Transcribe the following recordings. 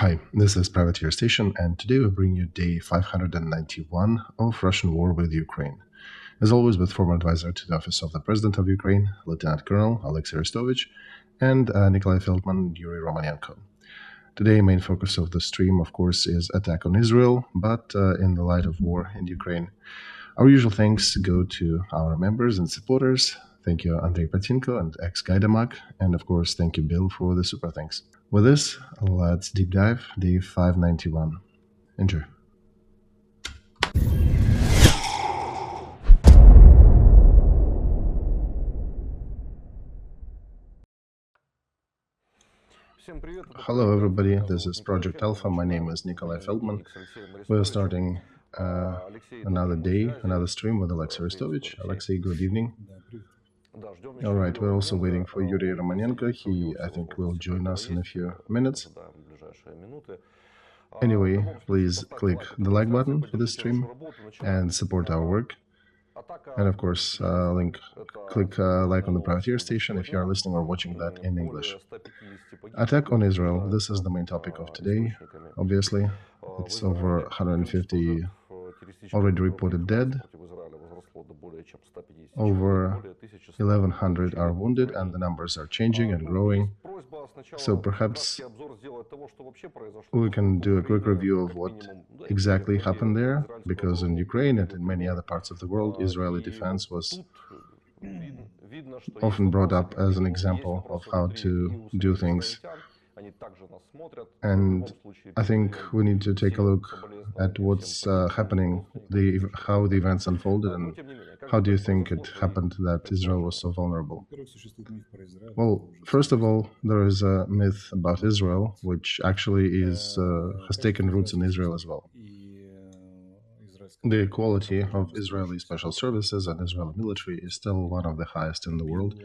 Hi, this is Privateer Station, and today we bring you day 591 of Russian war with Ukraine. As always, with former advisor to the Office of the President of Ukraine, Lieutenant Colonel Alexey Arestovych, and Nikolay Feldman, Yuriy Romanenko. Today, main focus of the stream, of course, is attack on Israel, but in the light of war in Ukraine. Our usual thanks go to our members and supporters. Thank you, Andrei Patinko and ex-Gaidamag, and of course, thank you, Bill, for the super thanks. With this, let's deep dive day 591. Enjoy. Hello, everybody. This is Project Alpha. My name is Nikolay Feldman. We're starting another day, another stream with Alexey Arestovych. Alexey, good evening. All right, we're also waiting for Yuriy Romanenko. He, I think, will join us in a few minutes. Anyway, please click the like button for this stream and support our work. And of course, click like on the Privateer Station if you are listening or watching that in English. Attack on Israel. This is the main topic of today. Obviously, it's over 150 already reported dead. Over 1,100 are wounded, and the numbers are changing and growing. So perhaps we can do a quick review of what exactly happened there, because in Ukraine and in many other parts of the world, Israeli defense was often brought up as an example of how to do things. And I think we need to take a look at what's happening, how the events unfolded, and how do you think it happened that Israel was so vulnerable? Well, first of all, there is a myth about Israel, which actually has taken roots in Israel as well. The quality of Israeli special services and Israeli military is still one of the highest in the world.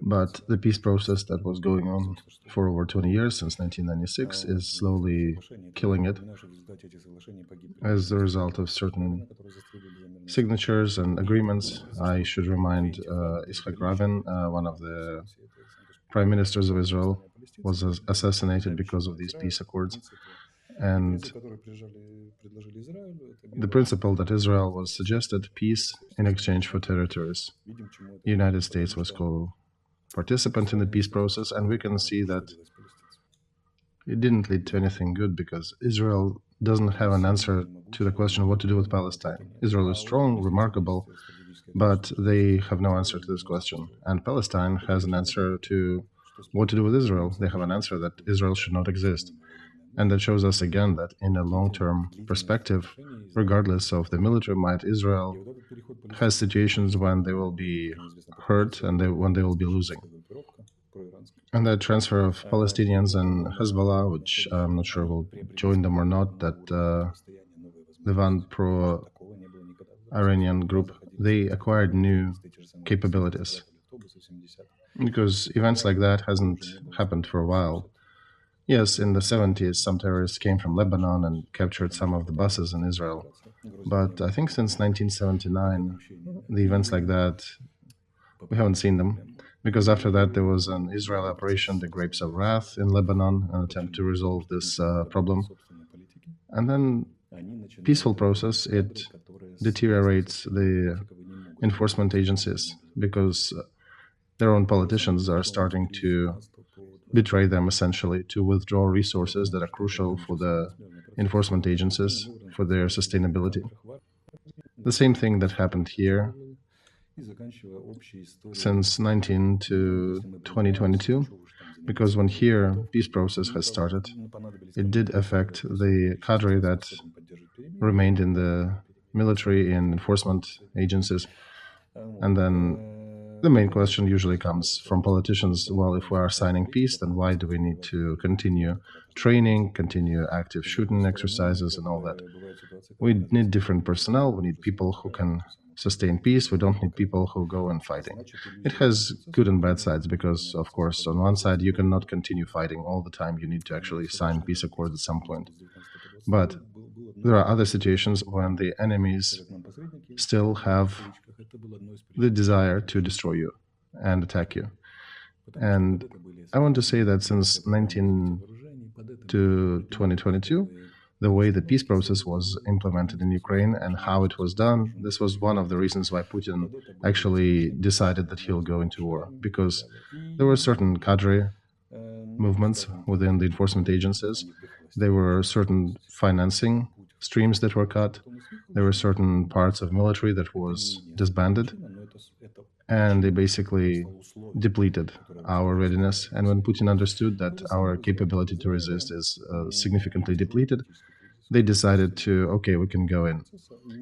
But the peace process that was going on for over 20 years, since 1996, is slowly killing it as a result of certain signatures and agreements. I should remind Yitzhak Rabin, one of the prime ministers of Israel, was assassinated because of these peace accords. And the principle that Israel was suggested peace in exchange for territories. The United States was co-participant in the peace process, and we can see that it didn't lead to anything good because Israel doesn't have an answer to the question of what to do with Palestine. Israel is strong, remarkable, but they have no answer to this question. And Palestine has an answer to what to do with Israel. They have an answer that Israel should not exist. And that shows us again that in a long-term perspective, regardless of the military might, Israel has situations when they will be hurt and when they will be losing. And that transfer of Palestinians and Hezbollah, which I'm not sure will join them or not, that Levant pro-Iranian group, they acquired new capabilities. Because events like that hasn't happened for a while. Yes, in the 70s, some terrorists came from Lebanon and captured some of the buses in Israel. But I think since 1979, the events like that, we haven't seen them. Because after that, there was an Israeli operation, the Grapes of Wrath in Lebanon, an attempt to resolve this problem. And then peaceful process, it deteriorates the enforcement agencies because their own politicians are starting to betray them, essentially, to withdraw resources that are crucial for the enforcement agencies, for their sustainability. The same thing that happened here since 19 to 2022, because when here peace process has started, it did affect the cadre that remained in the military and enforcement agencies. And then the main question usually comes from politicians, well, if we are signing peace, then why do we need to continue training, continue active shooting exercises and all that? We need different personnel, we need people who can sustain peace, we don't need people who go and fighting. It has good and bad sides because, of course, on one side, you cannot continue fighting all the time, you need to actually sign peace accords at some point. But there are other situations when the enemies still have the desire to destroy you and attack you. And I want to say that since to 2022, the way the peace process was implemented in Ukraine and how it was done, this was one of the reasons why Putin actually decided that he'll go into war, because there were certain cadre movements within the enforcement agencies. There were certain financing streams that were cut. There were certain parts of military that was disbanded, and they basically depleted our readiness. And when Putin understood that our capability to resist is significantly depleted, they decided to, okay, we can go in.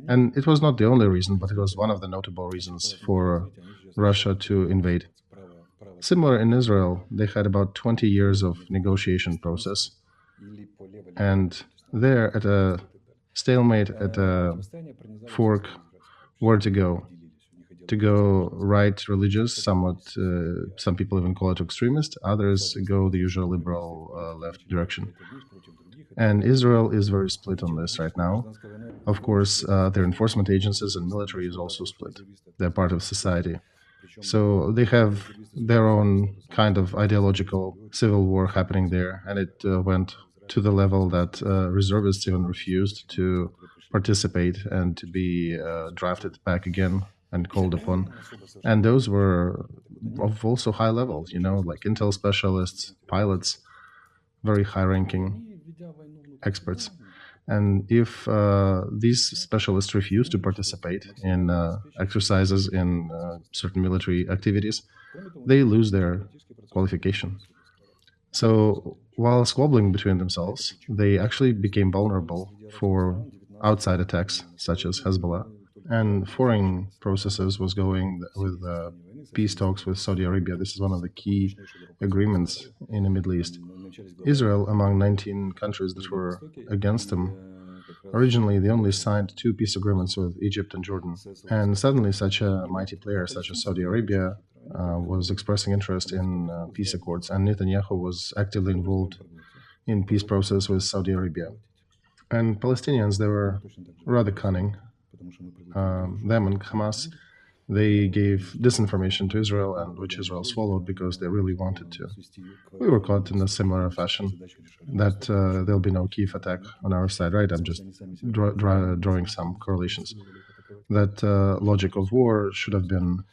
And it was not the only reason, but it was one of the notable reasons for Russia to invade. Similar in Israel, they had about 20 years of negotiation process. And there, at a stalemate, at a fork, where to go? To go right religious, somewhat, some people even call it extremist, others go the usual liberal left direction. And Israel is very split on this right now. Of course, their enforcement agencies and military is also split. They're part of society. So they have their own kind of ideological civil war happening there, and it went to the level that reservists even refused to participate and to be drafted back again and called upon. And those were of also high levels, like intel specialists, pilots, very high-ranking experts. And if these specialists refuse to participate in exercises in certain military activities, they lose their qualification. So while squabbling between themselves, they actually became vulnerable for outside attacks, such as Hezbollah. And foreign processes was going with peace talks with Saudi Arabia. This is one of the key agreements in the Middle East. Israel, among 19 countries that were against them, originally they only signed 2 peace agreements with Egypt and Jordan. And suddenly such a mighty player such as Saudi Arabia was expressing interest in peace accords, and Netanyahu was actively involved in peace process with Saudi Arabia. And Palestinians, they were rather cunning. Them and Hamas, they gave disinformation to Israel, and which Israel swallowed because they really wanted to. We were caught in a similar fashion, that there'll be no Kiev attack on our side, right? I'm just drawing some correlations. That logic of war should have been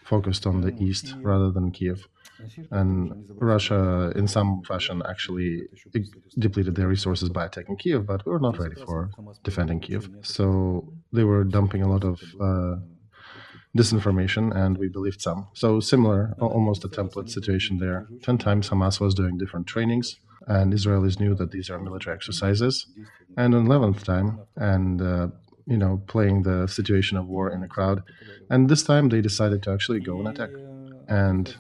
focused on the east rather than Kiev. And Russia, in some fashion, actually depleted their resources by attacking Kiev, but we were not ready for defending Kiev. So they were dumping a lot of disinformation, and we believed some. So similar, almost a template situation there. 10 times Hamas was doing different trainings, and Israelis knew that these are military exercises. And on 11th time, and playing the situation of war in a crowd. And this time they decided to actually go and attack. And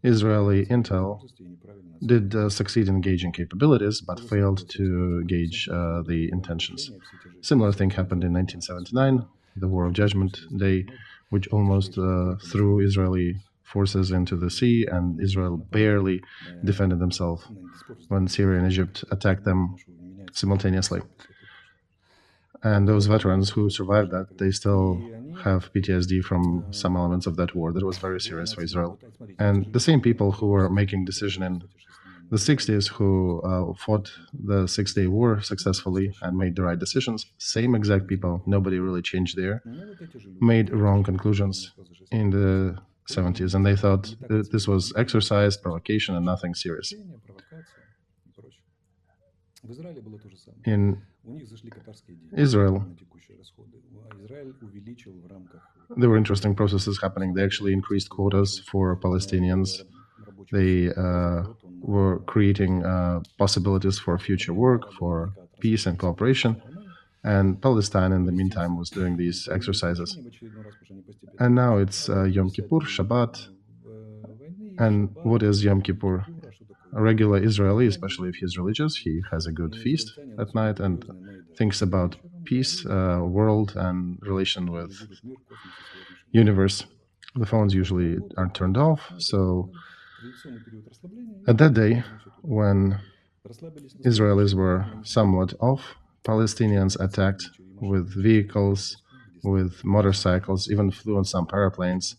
Israeli intel did succeed in gauging capabilities, but failed to gauge the intentions. Similar thing happened in 1979, the War of Judgment Day, which almost threw Israeli forces into the sea, and Israel barely defended themselves when Syria and Egypt attacked them simultaneously. And those veterans who survived that, they still have PTSD from some elements of that war. That was very serious for Israel. And the same people who were making decision in the 60s, who fought the Six-Day War successfully and made the right decisions, same exact people, nobody really changed there, made wrong conclusions in the 70s. And they thought this was exercise, provocation, and nothing serious. In Israel, there were interesting processes happening. They actually increased quotas for Palestinians. They were creating possibilities for future work, for peace and cooperation. And Palestine, in the meantime, was doing these exercises. And now it's Yom Kippur, Shabbat. And what is Yom Kippur? A regular Israeli, especially if he's religious, he has a good feast at night and thinks about peace, world, and relation with universe. The phones usually are turned off. So at that day, when Israelis were somewhat off, Palestinians attacked with vehicles, with motorcycles, even flew on some paraplanes,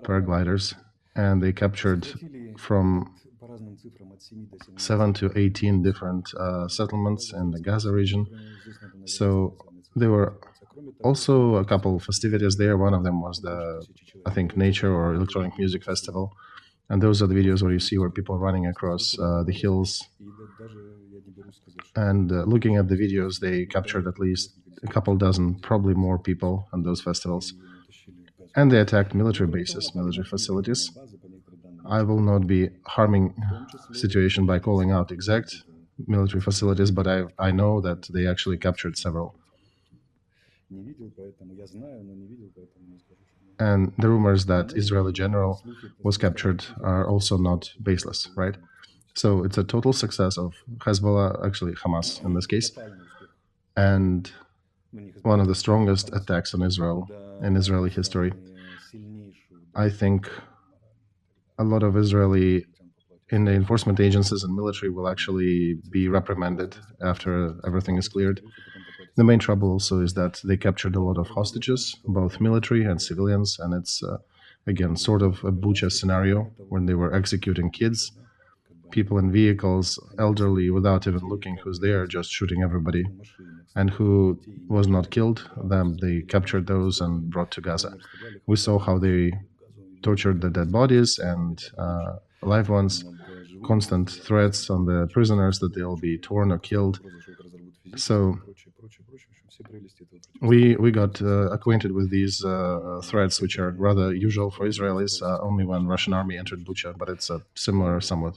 paragliders, and they captured from 7 to 18 different settlements in the Gaza region. So there were also a couple of festivities there. One of them was the, I think, Nature or Electronic Music Festival. And those are the videos where you see where people running across the hills. And looking at the videos, they captured at least a couple dozen, probably more people on those festivals. And they attacked military bases, military facilities. I will not be harming situation by calling out exact military facilities, but I know that they actually captured several. And the rumors that Israeli general was captured are also not baseless, right? So it's a total success of Hezbollah, actually Hamas in this case, and one of the strongest attacks on Israel in Israeli history. I think a lot of Israeli in the enforcement agencies and military will actually be reprimanded after everything is cleared. The main trouble also is that they captured a lot of hostages, both military and civilians, and it's, again, sort of a Bucha scenario when they were executing kids, people in vehicles, elderly, without even looking who's there, just shooting everybody. And who was not killed, them they captured those and brought to Gaza. We saw how they tortured the dead bodies and live ones, constant threats on the prisoners that they'll be torn or killed. So we got acquainted with these threats, which are rather usual for Israelis, only when Russian army entered Bucha, but it's a similar, somewhat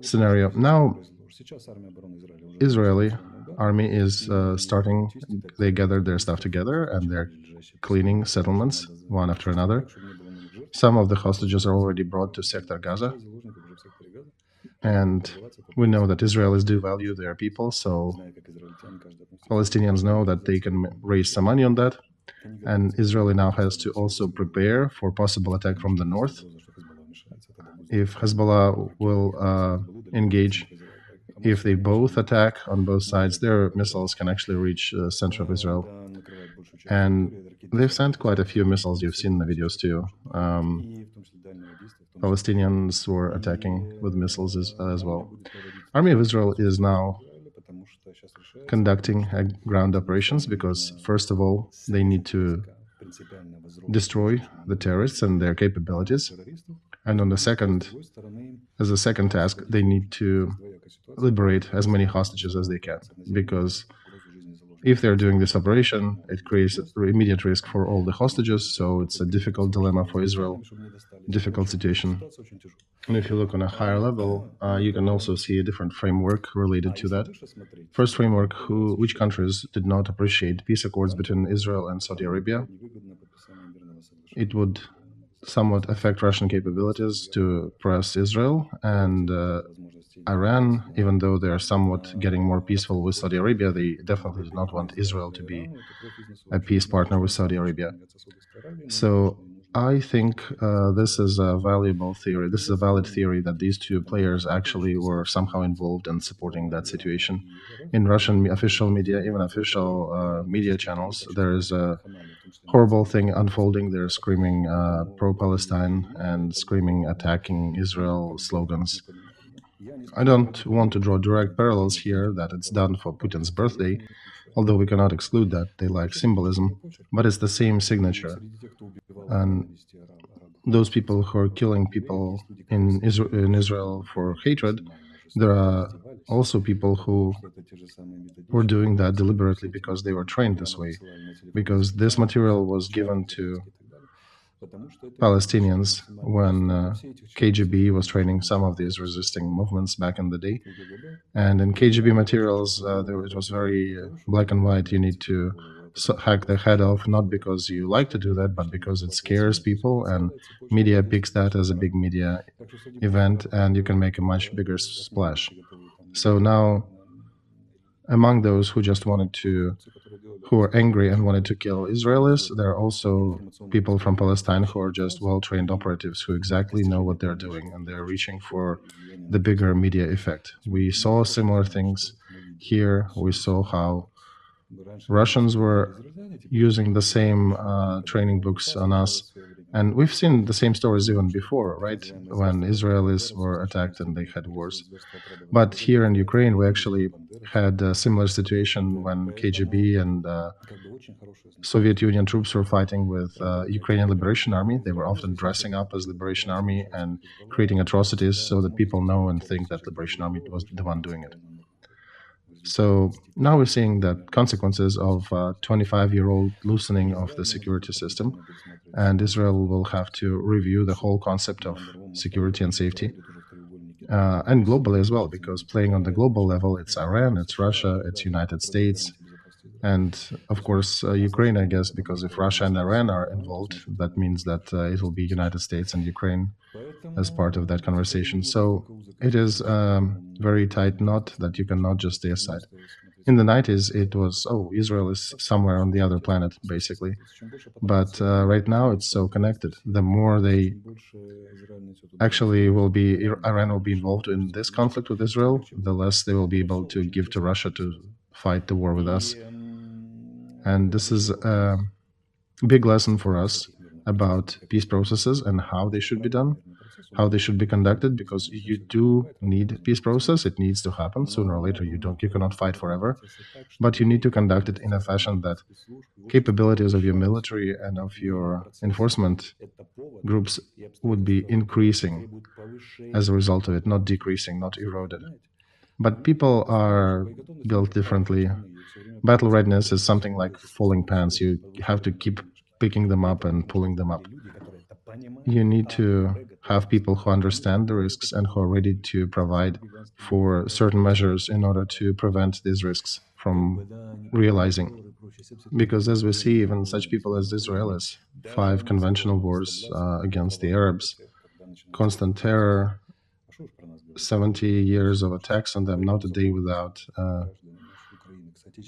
scenario. Now, Israeli army is starting, they gathered their stuff together and they're cleaning settlements one after another. Some of the hostages are already brought to Sector Gaza. And we know that Israelis do value their people, so Palestinians know that they can raise some money on that. And Israel now has to also prepare for possible attack from the north. If Hezbollah will engage, if they both attack on both sides, their missiles can actually reach the center of Israel. And they've sent quite a few missiles, you've seen the videos too. Palestinians were attacking with missiles as well. Army of Israel is now conducting ground operations because, first of all, they need to destroy the terrorists and their capabilities. And on the second, as a second task, they need to liberate as many hostages as they can, because if they're doing this operation, it creates an immediate risk for all the hostages, so it's a difficult dilemma for Israel, difficult situation. And if you look on a higher level, you can also see a different framework related to that. First framework, which countries did not appreciate peace accords between Israel and Saudi Arabia. It would somewhat affect Russian capabilities to press Israel, and Iran, even though they are somewhat getting more peaceful with Saudi Arabia, they definitely do not want Israel to be a peace partner with Saudi Arabia. So I think this is a valuable theory. This is a valid theory that these two players actually were somehow involved in supporting that situation. In Russian official media, even official media channels, there is a horrible thing unfolding. They're screaming pro-Palestine and screaming attacking Israel slogans. I don't want to draw direct parallels here that it's done for Putin's birthday, although we cannot exclude that they like symbolism, but it's the same signature. And those people who are killing people in Israel for hatred, there are also people who were doing that deliberately because they were trained this way, because this material was given to Palestinians when KGB was training some of these resisting movements back in the day. And in KGB materials, it was very black and white. You need to hack their head off, not because you like to do that, but because it scares people, and media picks that as a big media event, and you can make a much bigger splash. So now, among those who just who are angry and wanted to kill Israelis, there are also people from Palestine who are just well-trained operatives who exactly know what they're doing, and they're reaching for the bigger media effect. We saw similar things here. We saw how Russians were using the same training books on us And we've seen the same stories even before, right? When Israelis were attacked and they had wars. But here in Ukraine, we actually had a similar situation when KGB and Soviet Union troops were fighting with Ukrainian Liberation Army. They were often dressing up as Liberation Army and creating atrocities so that people know and think that Liberation Army was the one doing it. So now we're seeing the consequences of 25-year-old loosening of the security system, and Israel will have to review the whole concept of security and safety, and globally as well, because playing on the global level, it's Iran, it's Russia, it's United States, and of course Ukraine, I guess, because if Russia and Iran are involved, that means that it will be United States and Ukraine as part of that conversation. So it is a very tight knot that you cannot just stay aside. In the 90s, it was, oh, Israel is somewhere on the other planet, basically. But right now, it's so connected. The more they actually Iran will be involved in this conflict with Israel, the less they will be able to give to Russia to fight the war with us. And this is a big lesson for us about peace processes and how they should be done, how they should be conducted, because you do need peace process. It needs to happen sooner or later. You cannot fight forever, but you need to conduct it in a fashion that capabilities of your military and of your enforcement groups would be increasing as a result of it, not decreasing, not eroded. But people are built differently. Battle readiness is something like falling pants. You have to keep picking them up and pulling them up. You need to have people who understand the risks and who are ready to provide for certain measures in order to prevent these risks from realizing. Because as we see, even such people as Israelis, 5 conventional wars against the Arabs, constant terror, 70 years of attacks on them, not a day without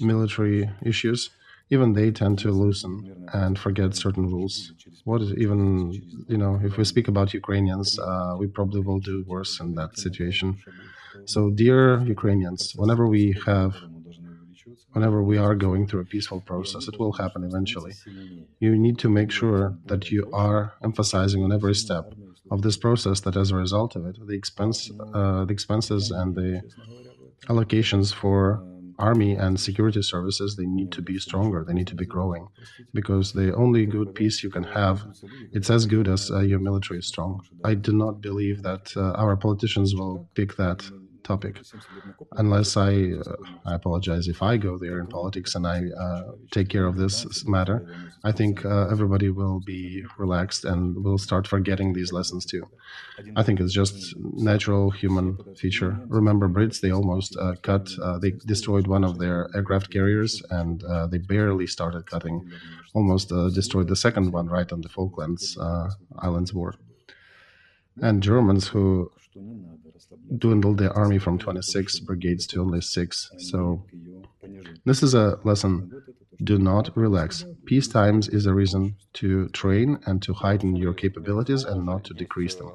military issues, even they tend to loosen and forget certain rules. What is even, if we speak about Ukrainians, we probably will do worse in that situation. So, dear Ukrainians, whenever we are going through a peaceful process, it will happen eventually. You need to make sure that you are emphasizing on every step of this process that as a result of it, the expenses and the allocations for army and security services, they need to be stronger, they need to be growing, because the only good peace you can have, it's as good as your military is strong. I do not believe that our politicians will pick that topic, unless I apologize if I go there in politics and I take care of this matter. I think everybody will be relaxed and will start forgetting these lessons too. I think it's just natural human feature. Remember Brits, they almost they destroyed one of their aircraft carriers, and they barely started cutting, almost destroyed the second one right on the Falklands Islands War. And Germans who dwindled their army from 26 brigades to only 6. So this is a lesson. Do not relax. Peace times is a reason to train and to heighten your capabilities and not to decrease them.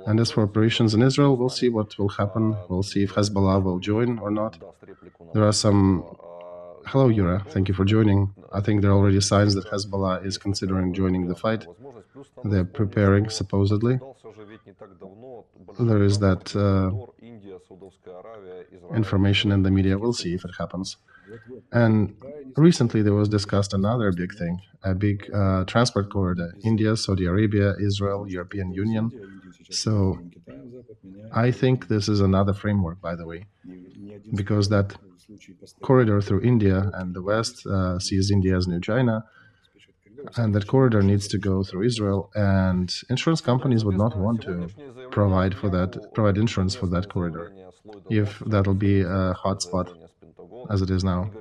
And as for operations in Israel, we'll see what will happen. We'll see if Hezbollah will join or not. There are some... Hello, Yuri. Thank you for joining. I think there are already signs that Hezbollah is considering joining the fight. They're preparing, supposedly. There is that information in the media. We'll see if it happens. And recently there was discussed another big thing, a big transport corridor, India, Saudi Arabia, Israel, European Union. So I think this is another framework, by the way, because that corridor through India and the West sees India as new China, and that corridor needs to go through Israel, and insurance companies would not want to provide insurance for that corridor if that'll be a hotspot as it is now.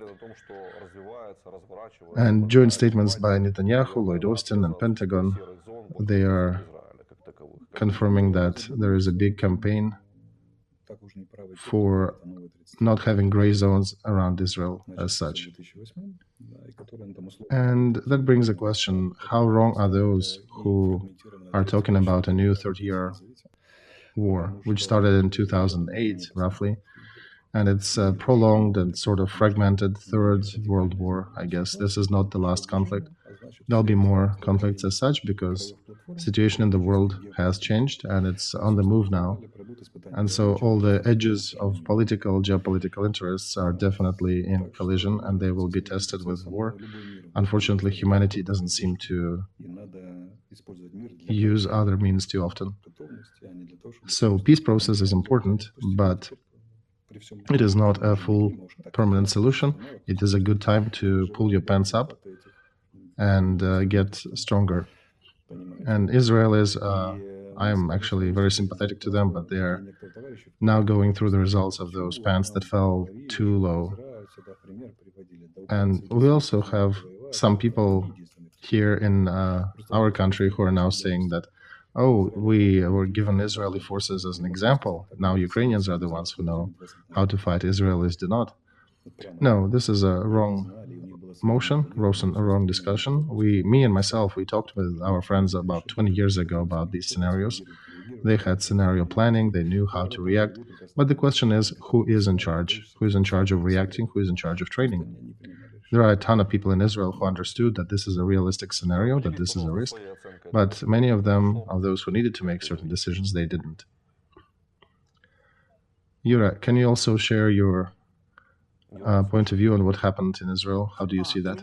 And joint statements by Netanyahu, Lloyd Austin, and Pentagon, they are confirming that there is a big campaign for not having gray zones around Israel as such. And that brings a question, how wrong are those who are talking about a new 30-year war, which started in 2008, roughly, and it's a prolonged and sort of fragmented Third World War, I guess. This is not the last conflict. there'll be more conflicts as such, because situation in the world has changed and it's on the move now. And so all the edges of political, geopolitical interests are definitely in collision, and they will be tested with war. Unfortunately, humanity doesn't seem to use other means too often. So peace process is important, but it is not a full permanent solution. It is a good time to pull your pants up and get stronger. And Israel is, I'm actually very sympathetic to them, but they're now going through the results of those pants that fell too low. And we also have some people here in our country who are now saying that, oh, we were given Israeli forces as an example. Now Ukrainians are the ones who know how to fight. Israelis do not. No, this is a wrong motion, a wrong discussion. Me and myself, we talked with our friends about 20 years ago about these scenarios. They had scenario planning, they knew how to react. But the question is, who is in charge? Who is in charge of reacting? Who is in charge of training? There are a ton of people in Israel who understood that this is a realistic scenario, that this is a risk. But many of them, of those who needed to make certain decisions, they didn't. Yuri, can you also share your point of view on what happened in Israel? How do you see that?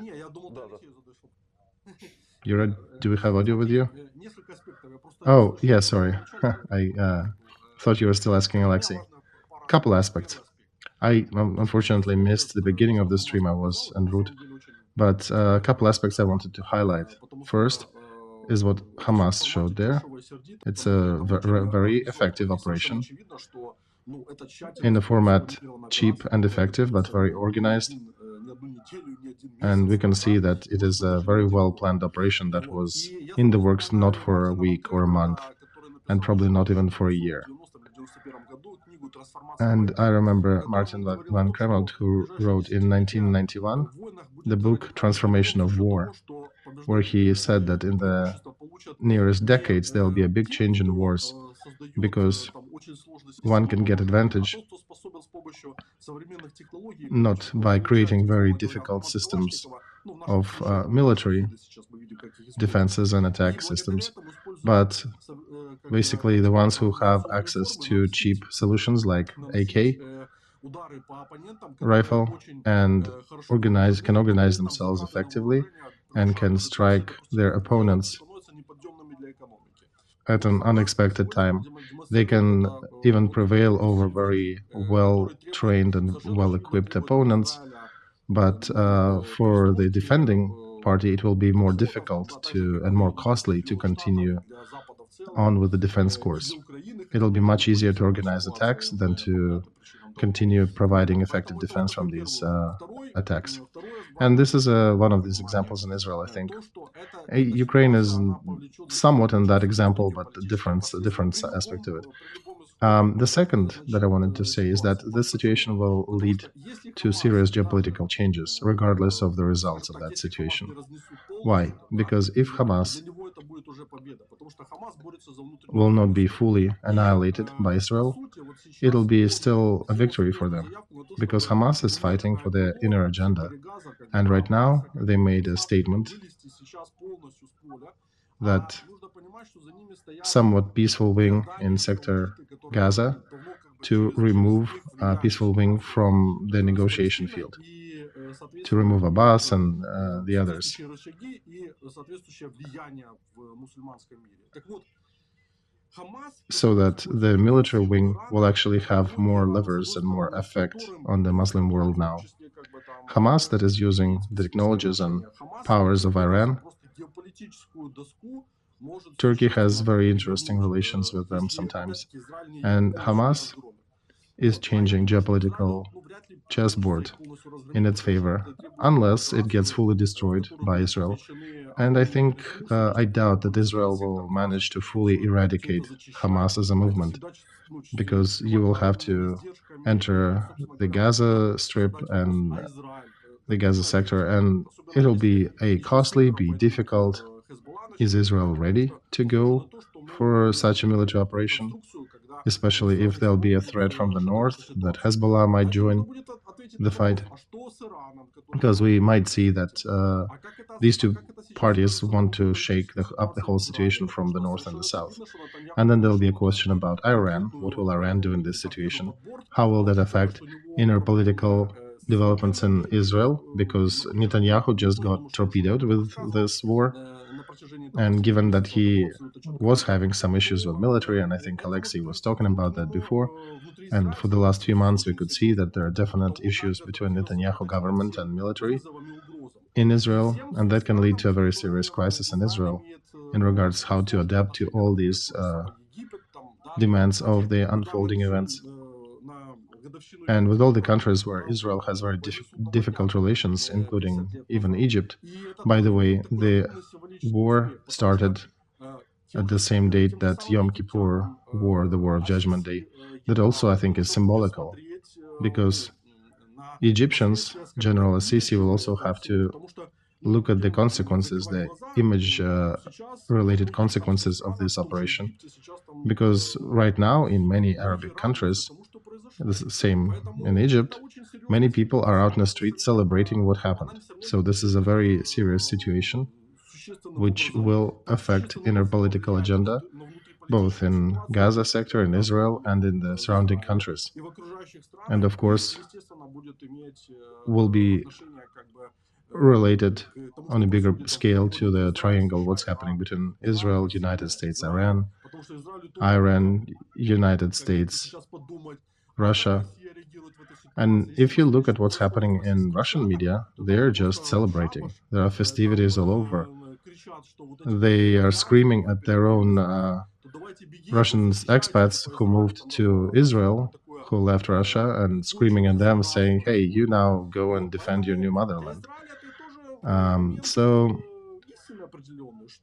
Yuri, do we have audio with you? Oh, yeah, sorry. I thought you were still asking Alexey. Couple aspects. I unfortunately missed the beginning of the stream. I was en route. But a couple aspects I wanted to highlight. First is what Hamas showed there. It's a very effective operation in a format cheap and effective, but very organized. And we can see that it is a very well-planned operation that was in the works not for a week or a month, and probably not even for a year. And I remember Martin van Kremelt, who wrote in 1991 the book Transformation of War, where he said that in the nearest decades there will be a big change in wars, because one can get advantage not by creating very difficult systems of military defenses and attack systems, but basically the ones who have access to cheap solutions like AK rifle and can organize themselves effectively and can strike their opponents at an unexpected time. They can even prevail over very well-trained and well-equipped opponents, but for the defending party, it will be more difficult and more costly to continue on with the defense course. It'll be much easier to organize attacks than to continue providing effective defense from these attacks. And this is one of these examples in Israel, I think. Ukraine is somewhat in that example, but a different aspect of it. The second that I wanted to say is that this situation will lead to serious geopolitical changes, regardless of the results of that situation. Why? Because if Hamas will not be fully annihilated by Israel, it'll be still a victory for them, because Hamas is fighting for their inner agenda. And right now, they made a statement that somewhat peaceful wing in sector Gaza to remove a peaceful wing from the negotiation field, to remove Abbas and the others. So that the military wing will actually have more levers and more effect on the Muslim world now. Hamas, that is using the technologies and powers of Iran, Turkey has very interesting relations with them sometimes. And Hamas is changing geopolitical chessboard in its favor, unless it gets fully destroyed by Israel. And I think, I doubt that Israel will manage to fully eradicate Hamas as a movement, because you will have to enter the Gaza Strip and the Gaza sector, and it'll be costly, be difficult. Is Israel ready to go for such a military operation, especially if there'll be a threat from the north that Hezbollah might join? the fight, because we might see that these two parties want to shake up the whole situation from the north and the south. And then there'll be a question about Iran. What will Iran do in this situation? How will that affect inner political developments in Israel? Because Netanyahu just got torpedoed with this war. And given that he was having some issues with military, and I think Alexey was talking about that before, and for the last few months we could see that there are definite issues between Netanyahu government and military in Israel, and that can lead to a very serious crisis in Israel in regards how to adapt to all these demands of the unfolding events. And with all the countries where Israel has very difficult relations, including even Egypt. By the way, the war started at the same date that Yom Kippur War, the War of Judgment Day. That also, I think, is symbolical, because Egyptians, General Assisi, will also have to look at the consequences, the image-related consequences of this operation. Because right now, in many Arabic countries, the same in Egypt, many people are out in the street celebrating what happened. So this is a very serious situation, which will affect inner political agenda, both in Gaza sector, in Israel, and in the surrounding countries. And of course, will be related on a bigger scale to the triangle, what's happening between Israel, United States, Iran, United States, Russia. And if you look at what's happening in Russian media, they're just celebrating. There are festivities all over. They are screaming at their own Russian expats who moved to Israel, who left Russia, and screaming at them, saying, hey, you now go and defend your new motherland. So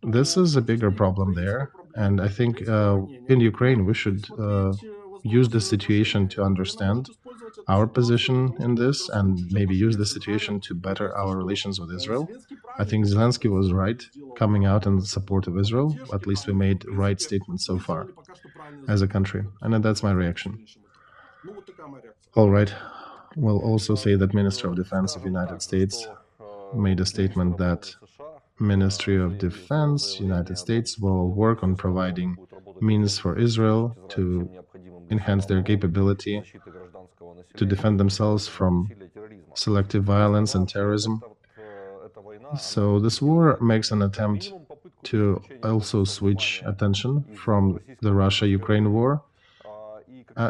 this is a bigger problem there. And I think in Ukraine, we should use the situation to understand our position in this, and maybe use the situation to better our relations with Israel. I think Zelensky was right coming out in support of Israel. At least we made right statements so far as a country. And that's my reaction. All right. We'll also say that Minister of Defense of United States made a statement that Ministry of Defense, United States, will work on providing means for Israel to enhance their capability to defend themselves from selective violence and terrorism. So this war makes an attempt to also switch attention from the Russia-Ukraine war.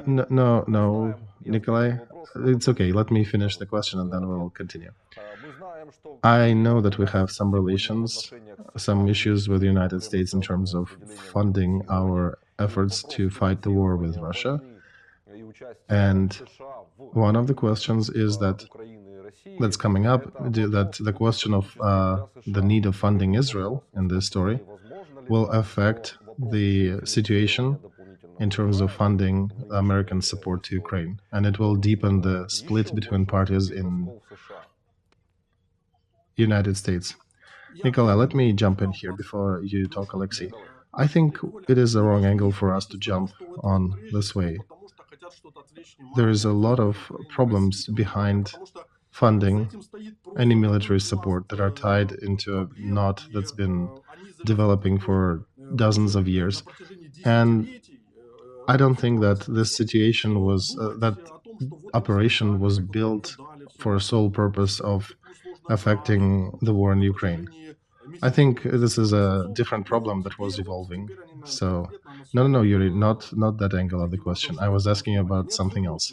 No, Nikolai, it's okay. Let me finish the question and then we'll continue. I know that we have some relations, some issues with the United States in terms of funding our efforts to fight the war with Russia. And one of the questions is that's coming up, that the question of the need of funding Israel in this story will affect the situation in terms of funding American support to Ukraine. And it will deepen the split between parties in United States. Nikolai, let me jump in here before you talk, Alexey. I think it is the wrong angle for us to jump on this way. There is a lot of problems behind funding any military support that are tied into a knot that's been developing for dozens of years. And I don't think that this situation was, that operation was built for a sole purpose of affecting the war in Ukraine. I think this is a different problem that was evolving. So, no, Yuri, not that angle of the question. I was asking about something else.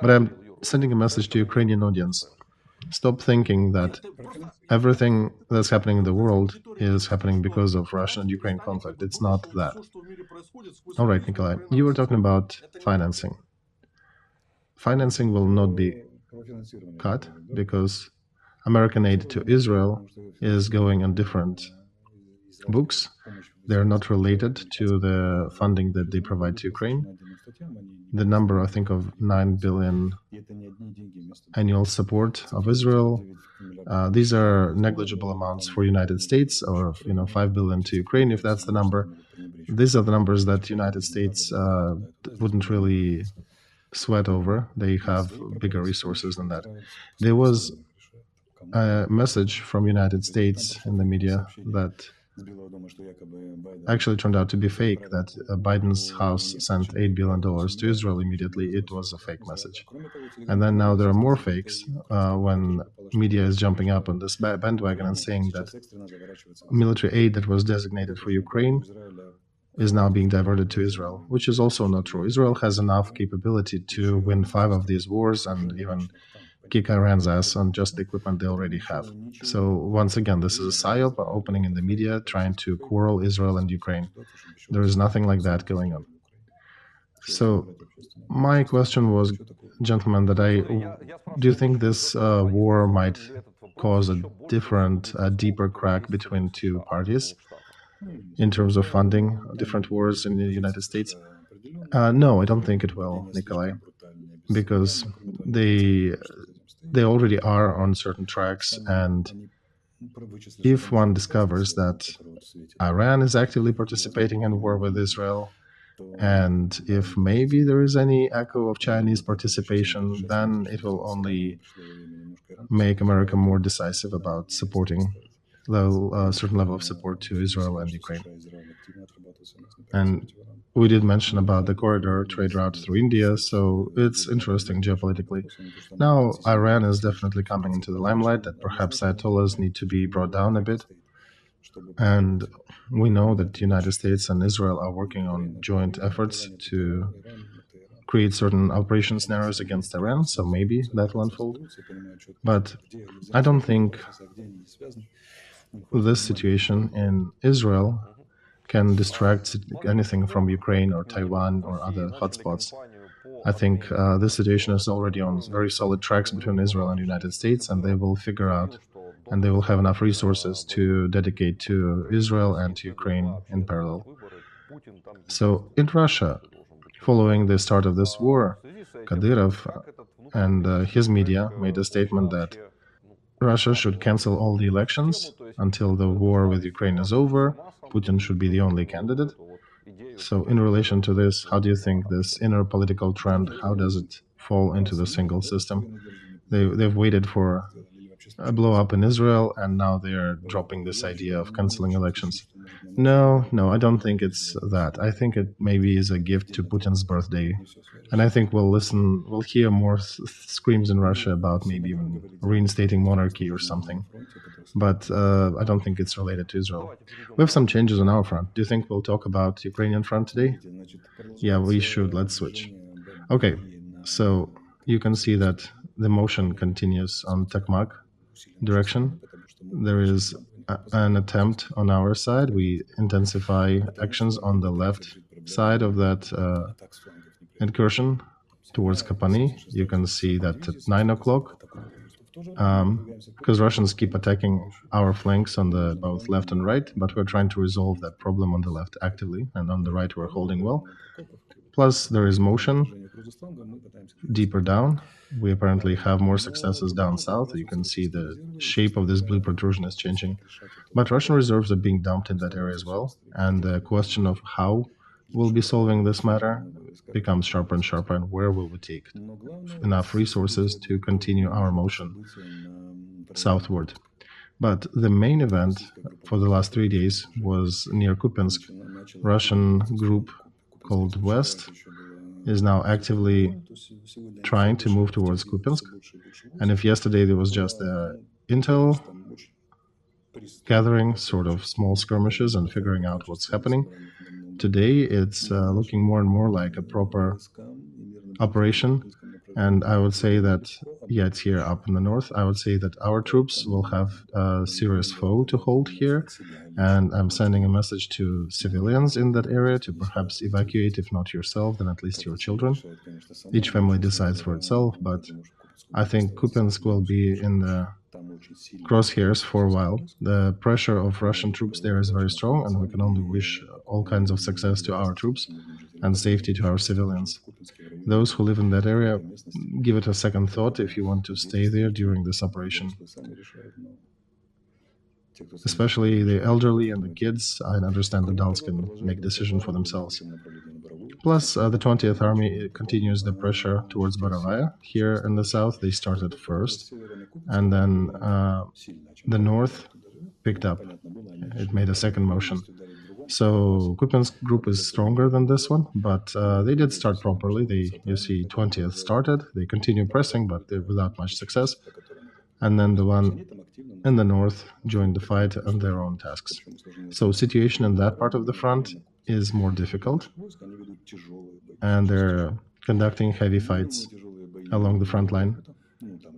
But I'm sending a message to Ukrainian audience. Stop thinking that everything that's happening in the world is happening because of Russia and Ukraine conflict. It's not that. All right, Nikolai, you were talking about financing. Financing will not be cut because American aid to Israel is going on different books. They're not related to the funding that they provide to Ukraine. The number, I think, of 9 billion annual support of Israel, these are negligible amounts for United States, or 5 billion to Ukraine, if that's the number. These are the numbers that United States wouldn't really sweat over. They have bigger resources than that. There was a message from United States in the media that actually turned out to be fake, that Biden's house sent $8 billion to Israel immediately. It was a fake message. And then now there are more fakes when media is jumping up on this bandwagon and saying that military aid that was designated for Ukraine is now being diverted to Israel, which is also not true. Israel has enough capability to win 5 of these wars and even kick Iran's ass on just the equipment they already have. So once again, this is a psyop opening in the media trying to quarrel Israel and Ukraine. There is nothing like that going on. So my question was, gentlemen, do you think this war might cause a different, deeper crack between two parties in terms of funding different wars in the United States? No, I don't think it will, Nikolai, because they already are on certain tracks, and if one discovers that Iran is actively participating in war with Israel, and if maybe there is any echo of Chinese participation, then it will only make America more decisive about supporting a certain level of support to Israel and Ukraine. And we did mention about the corridor trade route through India, so it's interesting geopolitically. Now, Iran is definitely coming into the limelight, that perhaps Ayatollahs need to be brought down a bit. And we know that the United States and Israel are working on joint efforts to create certain operation scenarios against Iran, so maybe that will unfold. But I don't think this situation in Israel can distract anything from Ukraine or Taiwan or other hotspots. I think this situation is already on very solid tracks between Israel and the United States, and they will figure out, and they will have enough resources to dedicate to Israel and to Ukraine in parallel. So in Russia, following the start of this war, Kadyrov and his media made a statement that Russia should cancel all the elections until the war with Ukraine is over. Putin should be the only candidate. So in relation to this, how do you think this inner political trend, how does it fall into the single system? They've waited for a blow up in Israel, and now they're dropping this idea of canceling elections. No, I don't think it's that. I think it maybe is a gift to Putin's birthday. And I think we'll hear more screams in Russia about maybe even reinstating monarchy or something. But I don't think it's related to Israel. We have some changes on our front. Do you think we'll talk about Ukrainian front today? Yeah, we should. Let's switch. Okay, so you can see that the motion continues on Takmak direction. There is an attempt on our side. We intensify actions on the left side of that incursion towards Kapani. You can see that at 9 o'clock, because Russians keep attacking our flanks on the both left and right, but we're trying to resolve that problem on the left actively, and on the right we're holding well. Plus, there is motion deeper down. We apparently have more successes down south. You can see the shape of this blue protrusion is changing. But Russian reserves are being dumped in that area as well. And the question of how we'll be solving this matter becomes sharper and sharper, and where will we take enough resources to continue our motion southward. But the main event for the last 3 days was near Kupiansk. Russian group called West is now actively trying to move towards Kupiansk. And if yesterday there was just the intel gathering, sort of small skirmishes and figuring out what's happening, today it's looking more and more like a proper operation. And I would say that, yeah, it's here up in the north. I would say that our troops will have a serious foe to hold here. And I'm sending a message to civilians in that area to perhaps evacuate, if not yourself, then at least your children. Each family decides for itself, but I think Kupiansk will be in the crosshairs for a while. The pressure of Russian troops there is very strong, and we can only wish all kinds of success to our troops and safety to our civilians. Those who live in that area, give it a second thought if you want to stay there during this operation. Especially the elderly and the kids. I understand adults can make decisions for themselves. Plus, the 20th Army continues the pressure towards Borovaya. Here in the south, they started first, and then the north picked up. It made a second motion. So Kupinsk group is stronger than this one, but they did start properly. You see, 20th started. They continue pressing, but without much success. And then the one in the north joined the fight on their own tasks. So situation in that part of the front is more difficult, and they're conducting heavy fights along the front line.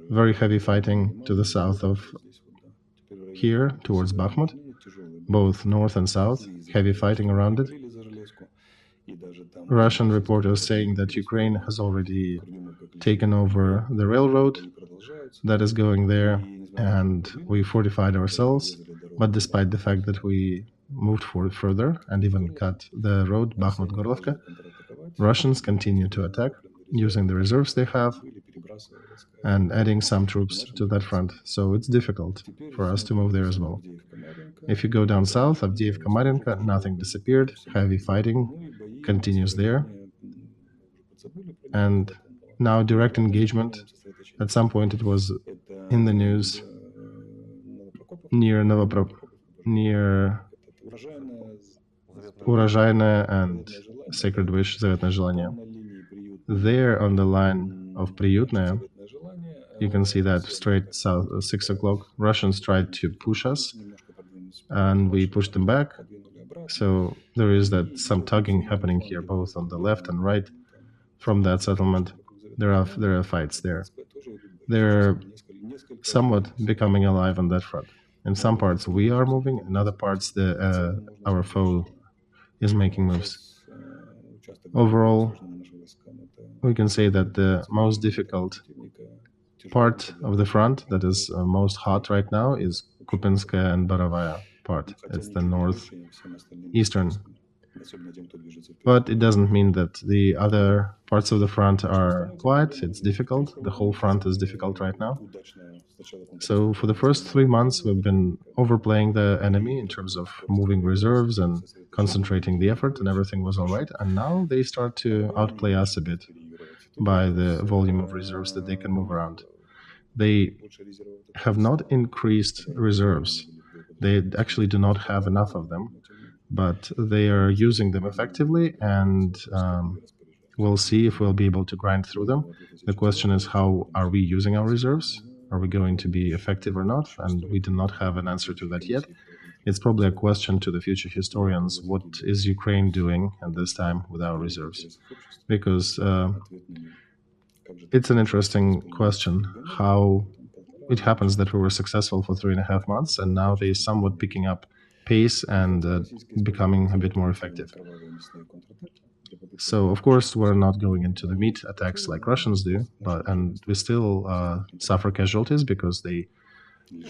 Very heavy fighting to the south of here towards Bakhmut, both north and south, heavy fighting around it. Russian reporters saying that Ukraine has already taken over the railroad that is going there, and we fortified ourselves. But despite the fact that we moved forward further and even cut the road Bakhmut-Gorlovka, Russians continue to attack using the reserves they have and adding some troops to that front. So it's difficult for us to move there as well. If you go down south, Avdiivka, Marinka, nothing disappeared. Heavy fighting continues there. And now direct engagement. At some point it was in the news near Урожайное and Sacred Wish, Заветное желание. There on the line of Приютное, you can see that straight south, 6 o'clock, Russians tried to push us, and we pushed them back. So there is that some tugging happening here, both on the left and right from that settlement. There are fights there. They're somewhat becoming alive on that front. In some parts we are moving, in other parts our foe is making moves. Overall, we can say that the most difficult part of the front that is most hot right now is Kupinskaya and Borovaya part. It's the northeastern. But it doesn't mean that the other parts of the front are quiet. It's difficult. The whole front is difficult right now. So for the first 3 months, we've been overplaying the enemy in terms of moving reserves and concentrating the effort, and everything was all right. And now they start to outplay us a bit by the volume of reserves that they can move around. They have not increased reserves. They actually do not have enough of them, but they are using them effectively, and we'll see if we'll be able to grind through them. The question is, how are we using our reserves? Are we going to be effective or not? And we do not have an answer to that yet. It's probably a question to the future historians. What is Ukraine doing at this time with our reserves? Because it's an interesting question, how it happens that we were successful for 3.5 months, and now they're somewhat picking up pace and becoming a bit more effective. So, of course, we're not going into the meat attacks like Russians do, and we still suffer casualties because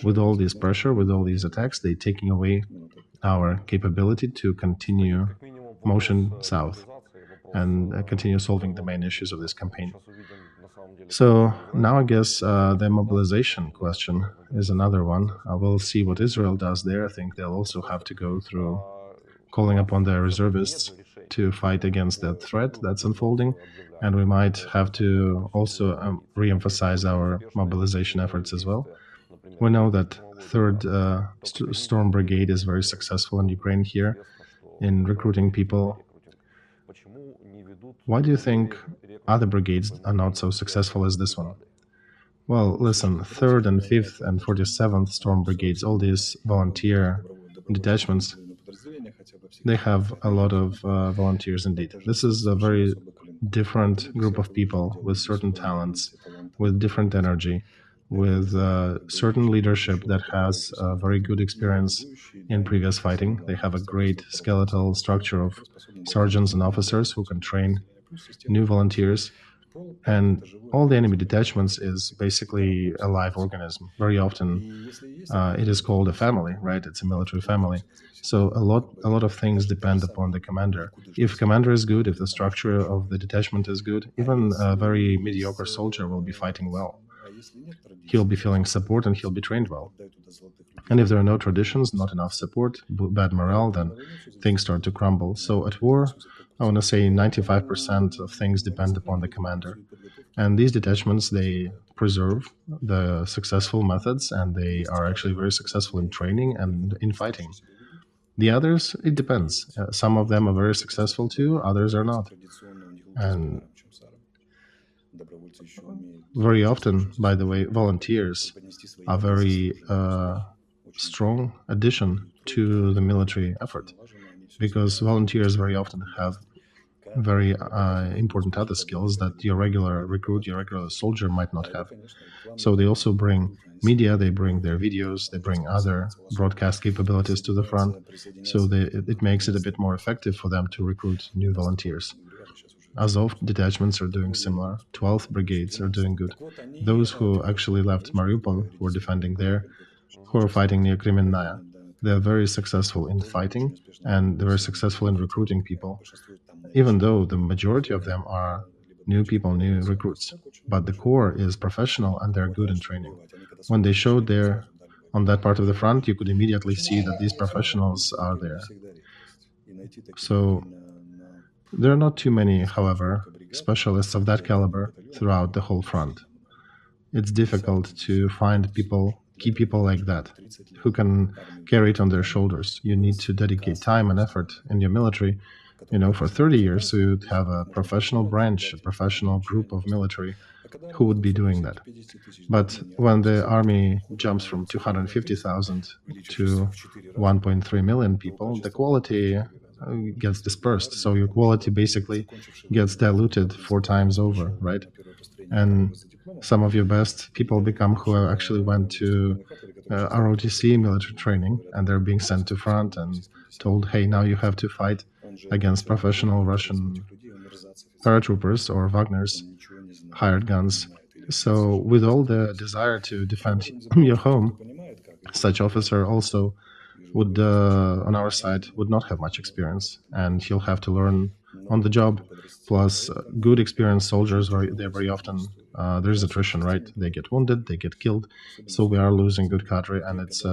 with all this pressure, with all these attacks, they're taking away our capability to continue motion south and continue solving the main issues of this campaign. So now I guess the mobilization question is another one. We'll see what Israel does there. I think they'll also have to go through calling upon their reservists to fight against that threat that's unfolding. And we might have to also re-emphasize our mobilization efforts as well. We know that 3rd Storm Brigade is very successful in Ukraine here in recruiting people. Why do you think other brigades are not so successful as this one? Well, listen, 3rd and 5th and 47th Storm Brigades, all these volunteer detachments, they have a lot of volunteers indeed. This is a very different group of people with certain talents, with different energy, with certain leadership that has very good experience in previous fighting. They have a great skeletal structure of sergeants and officers who can train new volunteers. And all the enemy detachments is basically a live organism. Very often it is called a family, right? It's a military family. So a lot of things depend upon the commander. If commander is good, if the structure of the detachment is good, even a very mediocre soldier will be fighting well. He'll be feeling support and he'll be trained well. And if there are no traditions, not enough support, bad morale, then things start to crumble. So at war, I want to say 95% of things depend upon the commander. And these detachments, they preserve the successful methods, and they are actually very successful in training and in fighting. The others, it depends. Some of them are very successful too, others are not. And very often, by the way, volunteers are very strong addition to the military effort, because volunteers very often have very important other skills that your regular recruit, your regular soldier might not have. So they also bring media, they bring their videos, they bring other broadcast capabilities to the front. So it makes it a bit more effective for them to recruit new volunteers. Azov detachments are doing similar. 12th brigades are doing good. Those who actually left Mariupol, who are defending there, who are fighting near Kremenная, they're very successful in fighting, and they're very successful in recruiting people, even though the majority of them are new people, new recruits. But the core is professional, and they're good in training. When they showed there on that part of the front, you could immediately see that these professionals are there. So there are not too many, however, specialists of that caliber throughout the whole front. It's difficult to find people, key people like that, who can carry it on their shoulders. You need to dedicate time and effort in your military. For 30 years, so you'd have a professional branch, a professional group of military who would be doing that. But when the army jumps from 250,000 to 1.3 million people, the quality gets dispersed. So your quality basically gets diluted 4 times over, right? And some of your best people become who actually went to ROTC military training, and they're being sent to front and told, hey, now you have to fight against professional Russian paratroopers or Wagner's hired guns. So with all the desire to defend your home, such officer also would, on our side, would not have much experience, and he'll have to learn on the job. Plus, good experienced soldiers, they're very often there's attrition, right? They get wounded, they get killed, so we are losing good cadre, and it's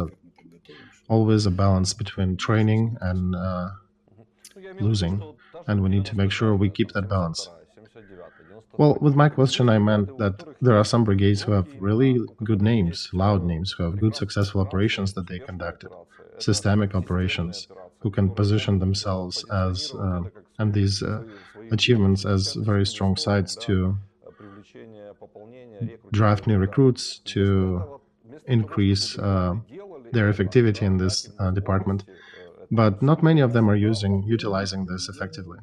always a balance between training and losing, and we need to make sure we keep that balance. Well, with my question, I meant that there are some brigades who have really good names, loud names, who have good successful operations that they conducted, systemic operations, who can position themselves as, and these achievements as very strong sides to draft new recruits, to increase their effectivity in this department. But not many of them are utilizing this effectively.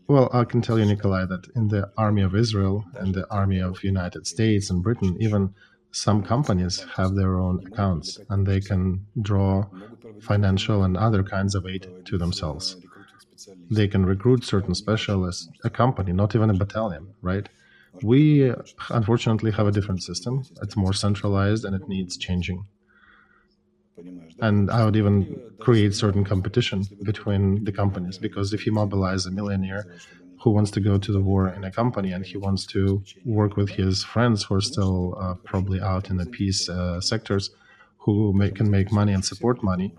Well, I can tell you, Nikolai, that in the army of Israel and the army of United States and Britain, even some companies have their own accounts, and they can draw financial and other kinds of aid to themselves. They can recruit certain specialists, a company, not even a battalion, right? We, unfortunately, have a different system. It's more centralized, and it needs changing. And I would even create certain competition between the companies, because if you mobilize a millionaire who wants to go to the war in a company and he wants to work with his friends who are still probably out in the peace sectors, who can make money and support money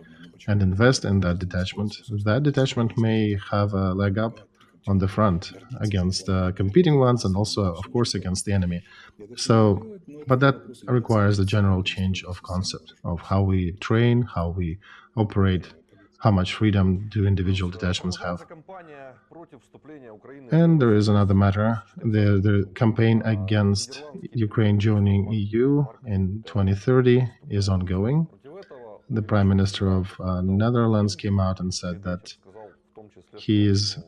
and invest in that detachment may have a leg up on the front against competing ones, and also, of course, against the enemy. So, but that requires a general change of concept of how we train, how we operate, how much freedom do individual detachments have. And there is another matter. The campaign against Ukraine joining EU in 2030 is ongoing. The Prime Minister of Netherlands came out and said that he is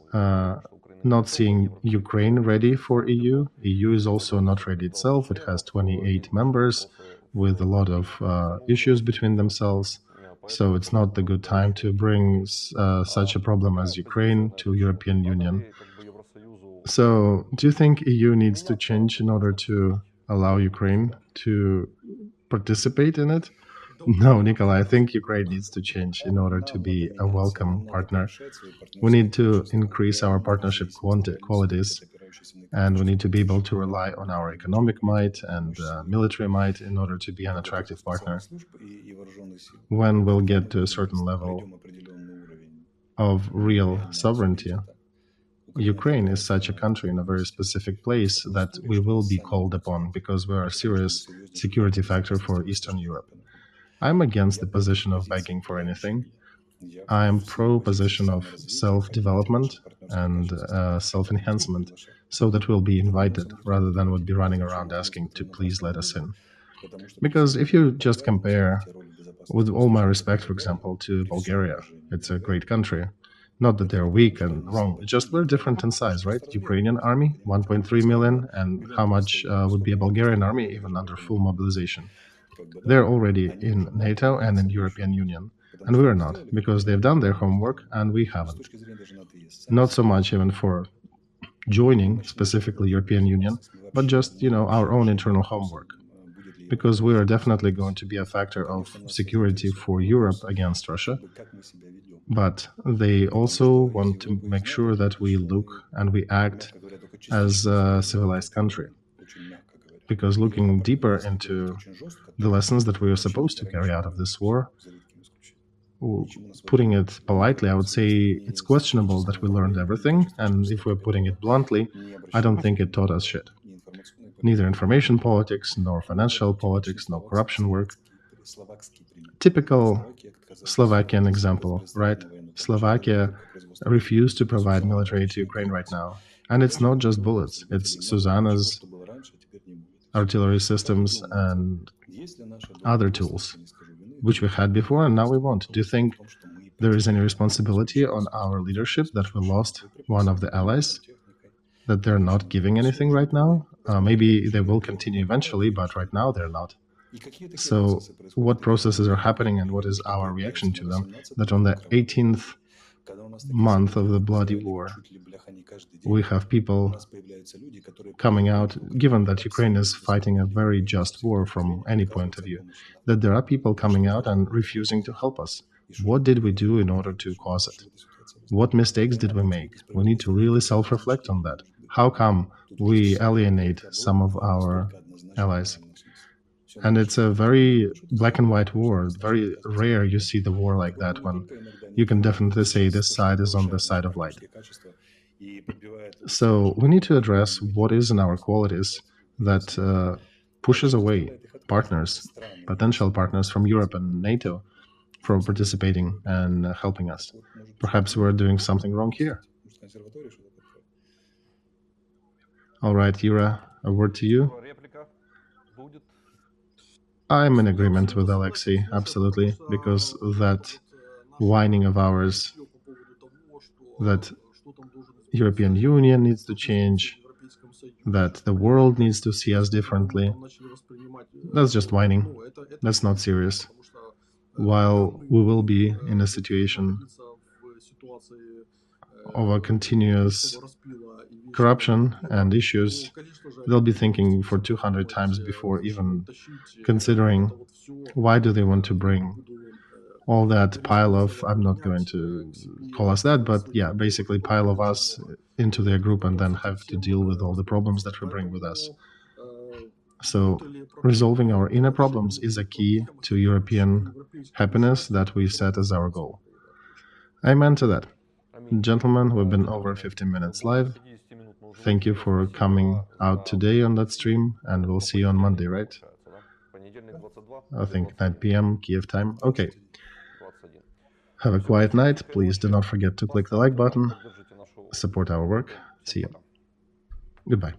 not seeing Ukraine ready for EU. EU is also not ready itself. It has 28 members with a lot of issues between themselves. So it's not the good time to bring such a problem as Ukraine to European Union. So do you think EU needs to change in order to allow Ukraine to participate in it? No, Nikolai, I think Ukraine needs to change in order to be a welcome partner. We need to increase our partnership qualities, and we need to be able to rely on our economic might and military might in order to be an attractive partner. When we'll get to a certain level, of real sovereignty, Ukraine is such a country in a very specific place that we will be called upon because we are a serious security factor for Eastern Europe. I'm against the position of begging for anything. I'm pro position of self-development and self-enhancement, so that we'll be invited rather than would be running around asking to please let us in. Because if you just compare, with all my respect, for example, to Bulgaria, it's a great country. Not that they're weak and wrong, just we're different in size, right? Ukrainian army, 1.3 million, and how much would be a Bulgarian army even under full mobilization? They're already in NATO and in European Union, and we're not, because they've done their homework and we haven't. Not so much even for joining specifically European Union, but just, our own internal homework. Because we are definitely going to be a factor of security for Europe against Russia. But they also want to make sure that we look and we act as a civilized country. Because looking deeper into the lessons that we are supposed to carry out of this war, putting it politely, I would say it's questionable that we learned everything, and if we're putting it bluntly, I don't think it taught us shit. Neither information politics, nor financial politics, nor corruption work. Typical Slovakian example, right? Slovakia refused to provide military aid to Ukraine right now. And it's not just bullets, it's Susanna's artillery systems and other tools, which we had before and now we won't. Do you think there is any responsibility on our leadership that we lost one of the allies, that they're not giving anything right now? Maybe they will continue eventually, but right now they're not. So what processes are happening and what is our reaction to them? That on the 18th month of the bloody war, we have people coming out, given that Ukraine is fighting a very just war from any point of view, that there are people coming out and refusing to help us. What did we do in order to cause it? What mistakes did we make? We need to really self-reflect on that. How come we alienate some of our allies? And it's a very black and white war. Very rare you see the war like that, when you can definitely say this side is on the side of light. So we need to address what is in our qualities that pushes away partners, potential partners from Europe and NATO from participating and helping us. Perhaps we're doing something wrong here. All right, Yura, a word to you. I'm in agreement with Alexey, absolutely, because that whining of ours that European Union needs to change, that the world needs to see us differently, that's just whining. That's not serious. While we will be in a situation of a continuous corruption and issues, they'll be thinking for 200 times before even considering why do they want to bring all that pile of, I'm not going to call us that, but yeah, basically pile of us into their group and then have to deal with all the problems that we bring with us. So resolving our inner problems is a key to European happiness that we set as our goal. Amen to that. Gentlemen, we've been over 15 minutes live. Thank you for coming out today on that stream, and we'll see you on Monday, right? I think 9 p.m. Kiev time. Okay. Have a quiet night. Please do not forget to click the like button. Support our work. See you. Goodbye.